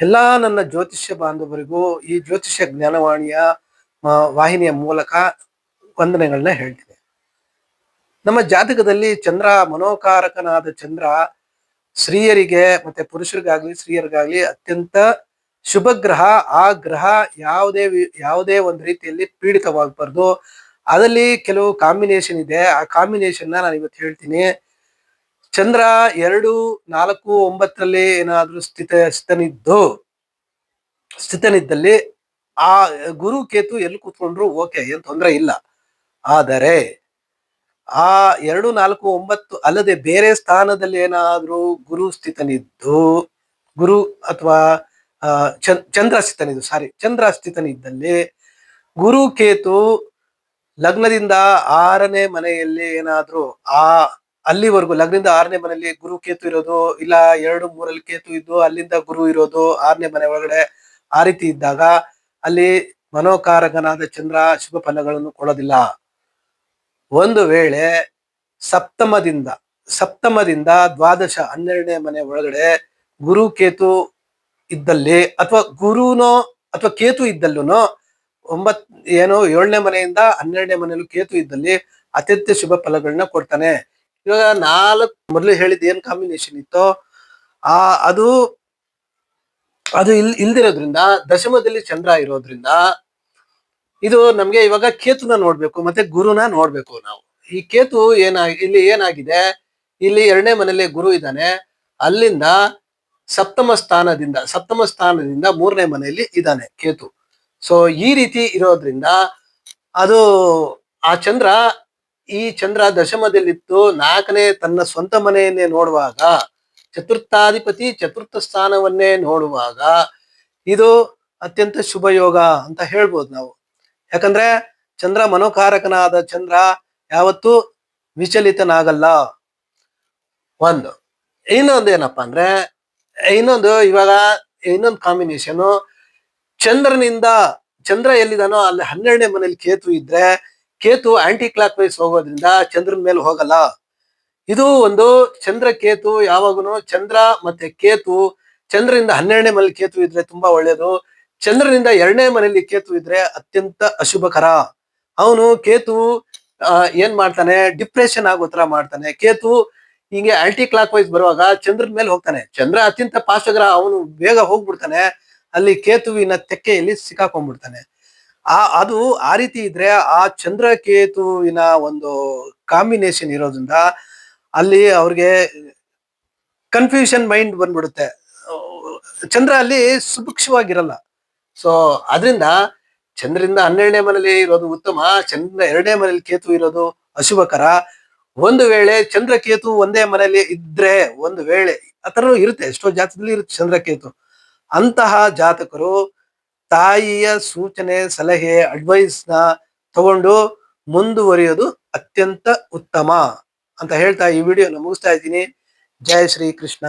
ಎಲ್ಲಾ ನನ್ನ ಜ್ಯೋತಿಷ್ಯ ಬಾಂಧವರಿಗೂ ಈ ಜ್ಯೋತಿಷ್ಯ ಜ್ಞಾನವಾಣಿಯ ವಾಹಿನಿಯ ಮೂಲಕ ವಂದನೆಗಳನ್ನ ಹೇಳ್ತೀನಿ. ನಮ್ಮ ಜಾತಕದಲ್ಲಿ ಚಂದ್ರ ಮನೋಕಾರಕನಾದ ಚಂದ್ರ ಸ್ತ್ರೀಯರಿಗೆ ಮತ್ತೆ ಪುರುಷರಿಗಾಗ್ಲಿ ಸ್ತ್ರೀಯರಿಗಾಗ್ಲಿ ಅತ್ಯಂತ ಶುಭ ಗ್ರಹ. ಆ ಗ್ರಹ ಯಾವುದೇ ಒಂದು ರೀತಿಯಲ್ಲಿ ಪೀಡಿತವಾಗಬಾರ್ದು. ಅದರಲ್ಲಿ ಕೆಲವು ಕಾಂಬಿನೇಷನ್ ಇದೆ. ಆ ಕಾಂಬಿನೇಷನ್ ನಾನು ಇವತ್ತು ಹೇಳ್ತೀನಿ. ಚಂದ್ರ 2, 4, 9ರಲ್ಲಿ ಏನಾದ್ರೂ ಸ್ಥಿತನಿದ್ದಲ್ಲಿ ಆ ಗುರು ಕೇತು ಎಲ್ಲಿ ಕೂತ್ಕೊಂಡ್ರು ಓಕೆ, ಏನ್ ತೊಂದರೆ ಇಲ್ಲ. ಆದರೆ ಆ 2, 4, 9 ಅಲ್ಲದೆ ಬೇರೆ ಸ್ಥಾನದಲ್ಲಿ ಏನಾದ್ರೂ ಗುರು ಸ್ಥಿತನಿದ್ದು, ಗುರು ಅಥವಾ ಚಂದ್ರ ಸ್ಥಿತನಿದ್ದಲ್ಲಿ ಗುರು ಕೇತು ಲಗ್ನದಿಂದ 6ನೇ ಮನೆಯಲ್ಲಿ ಏನಾದ್ರೂ ಅಲ್ಲಿವರೆಗೂ ಲಗ್ನದಿಂದ 6ನೇ ಮನೆಯಲ್ಲಿ ಗುರು ಕೇತು ಇರೋದು, ಇಲ್ಲ 2, 3ರಲ್ಲಿ ಕೇತು ಇದ್ದು ಅಲ್ಲಿಂದ ಗುರು ಇರೋದು 6ನೇ ಮನೆ ಒಳಗಡೆ, ಆ ರೀತಿ ಇದ್ದಾಗ ಅಲ್ಲಿ ಮನೋಕಾರಕನಾದ ಚಂದ್ರ ಶುಭ ಫಲಗಳನ್ನು ಕೊಡೋದಿಲ್ಲ. ಒಂದು ವೇಳೆ ಸಪ್ತಮದಿಂದ ದ್ವಾದಶ 12ನೇ ಮನೆ ಒಳಗಡೆ ಗುರು ಕೇತು ಇದ್ದಲ್ಲಿ ಅಥವಾ ಗುರುನೋ ಅಥವಾ ಕೇತು ಇದ್ದಲ್ಲೂ 7ನೇ ಮನೆಯಿಂದ 12ನೇ ಮನೆಯಲ್ಲೂ ಕೇತು ಇದ್ದಲ್ಲಿ ಅತ್ಯಂತ ಶುಭ ಫಲಗಳನ್ನ ಕೊಡ್ತಾನೆ. ಇವಾಗ 4 ಮೊದಲು ಹೇಳಿದ ಏನ್ ಕಾಂಬಿನೇಷನ್ ಇತ್ತೋ ಅದು ಇಲ್ದಿರೋದ್ರಿಂದ ದಶಮದಲ್ಲಿ ಚಂದ್ರ ಇರೋದ್ರಿಂದ ಇದು ನಮ್ಗೆ ಇವಾಗ ಕೇತುನ ನೋಡ್ಬೇಕು ಮತ್ತೆ ಗುರುನ ನೋಡ್ಬೇಕು ನಾವು. ಈ ಕೇತು ಇಲ್ಲಿ ಏನಾಗಿದೆ, ಇಲ್ಲಿ 2ನೇ ಮನೆಯಲ್ಲಿ ಗುರು ಇದ್ದಾನೆ, ಅಲ್ಲಿಂದ ಸಪ್ತಮ ಸ್ಥಾನದಿಂದ 3ನೇ ಮನೆಯಲ್ಲಿ ಇದ್ದಾನೆ ಕೇತು. ಸೊ ಈ ರೀತಿ ಇರೋದ್ರಿಂದ ಅದು ಈ ಚಂದ್ರ ದಶಮದಲ್ಲಿತ್ತು 4ನೇ ತನ್ನ ಸ್ವಂತ ಮನೆಯನ್ನೇ ನೋಡುವಾಗ, ಚತುರ್ಥಾಧಿಪತಿ ಚತುರ್ಥ ಸ್ಥಾನವನ್ನೇ ನೋಡುವಾಗ ಇದು ಅತ್ಯಂತ ಶುಭ ಯೋಗ ಅಂತ ಹೇಳ್ಬೋದು ನಾವು. ಯಾಕಂದ್ರೆ ಚಂದ್ರ ಮನೋಕಾರಕನಾದ ಚಂದ್ರ ಯಾವತ್ತೂ ವಿಚಲಿತನಾಗಲ್ಲ. ಇನ್ನೊಂದು ಏನಪ್ಪಾ ಅಂದ್ರೆ, ಇವಾಗ ಇನ್ನೊಂದು ಕಾಂಬಿನೇಷನ್, ಚಂದ್ರ ಎಲ್ಲಿದಾನೋ ಅಲ್ಲಿ 12ನೇ ಮನೇಲಿ ಕೇತು ಇದ್ರೆ ಕೇತು ಆಂಟಿ ಕ್ಲಾಕ್ ವೈಸ್ ಹೋಗೋದ್ರಿಂದ ಚಂದ್ರನ ಮೇಲೆ ಹೋಗಲ್ಲ. ಇದು ಒಂದು ಚಂದ್ರ ಕೇತು ಯಾವಾಗನು ಚಂದ್ರ ಮತ್ತೆ ಕೇತು, ಚಂದ್ರನಿಂದ 12ನೇ ಮನೇಲಿ ಕೇತು ಇದ್ರೆ ತುಂಬಾ ಒಳ್ಳೇದು, ಚಂದ್ರನಿಂದ 2ನೇ ಮನೆಯಲ್ಲಿ ಕೇತು ಇದ್ರೆ ಅತ್ಯಂತ ಅಶುಭಕರ. ಅವನು ಕೇತು ಏನ್ ಮಾಡ್ತಾನೆ, ಡಿಪ್ರೆಷನ್ ಆಗೋ ತರ ಮಾಡ್ತಾನೆ. ಕೇತು ಹಿಂಗೆ ಆಂಟಿ ಕ್ಲಾಕ್ ವೈಸ್ ಬರುವಾಗ ಚಂದ್ರನ ಮೇಲೆ ಹೋಗ್ತಾನೆ. ಚಂದ್ರ ಅತ್ಯಂತ ಪಾರ್ಶ್ವಗ್ರಹ, ಅವನು ಬೇಗ ಹೋಗ್ಬಿಡ್ತಾನೆ, ಅಲ್ಲಿ ಕೇತುವಿನ ತೆಕ್ಕೆಯಲ್ಲಿ ಸಿಕ್ಕಾಕೊಂಡ್ಬಿಡ್ತಾನೆ. ಅದು ಆ ರೀತಿ ಇದ್ರೆ ಆ ಚಂದ್ರ ಕೇತುವಿನ ಒಂದು ಕಾಂಬಿನೇಷನ್ ಇರೋದ್ರಿಂದ ಅಲ್ಲಿ ಅವ್ರಿಗೆ ಕನ್ಫ್ಯೂಷನ್ ಮೈಂಡ್ ಬಂದ್ಬಿಡುತ್ತೆ. ಚಂದ್ರ ಅಲ್ಲಿ ಸುಭಿಕ್ಷವಾಗಿರಲ್ಲ. ಸೊ ಅದರಿಂದ ಚಂದ್ರದಿಂದ 12ನೇ ಮನೇಲಿ ಇರೋದು ಉತ್ತಮ, ಚಂದ್ರ 2ನೇ ಮನೇಲಿ ಕೇತು ಇರೋದು ಅಶುಭಕರ. ಒಂದು ವೇಳೆ ಚಂದ್ರ ಕೇತು ಒಂದೇ ಮನೇಲಿ ಇದ್ರೆ, ಒಂದು ವೇಳೆ ಆತರ ಇರುತ್ತೆ, ಎಷ್ಟೋ ಜಾತಕದಲ್ಲಿ ಇರುತ್ತೆ ಚಂದ್ರ ಕೇತು, ಅಂತಹ ಜಾತಕರು ತಾಯಿಯ ಸೂಚನೆ, ಸಲಹೆ, ಅಡ್ವೈಸ್ ನ ತಗೊಂಡು ಮುಂದುವರಿಯೋದು ಅತ್ಯಂತ ಉತ್ತಮ ಅಂತ ಹೇಳ್ತಾ ಈ ವಿಡಿಯೋನ ಮುಗಿಸ್ತಾ ಇದ್ದೀನಿ. ಜೈ ಶ್ರೀ ಕೃಷ್ಣ.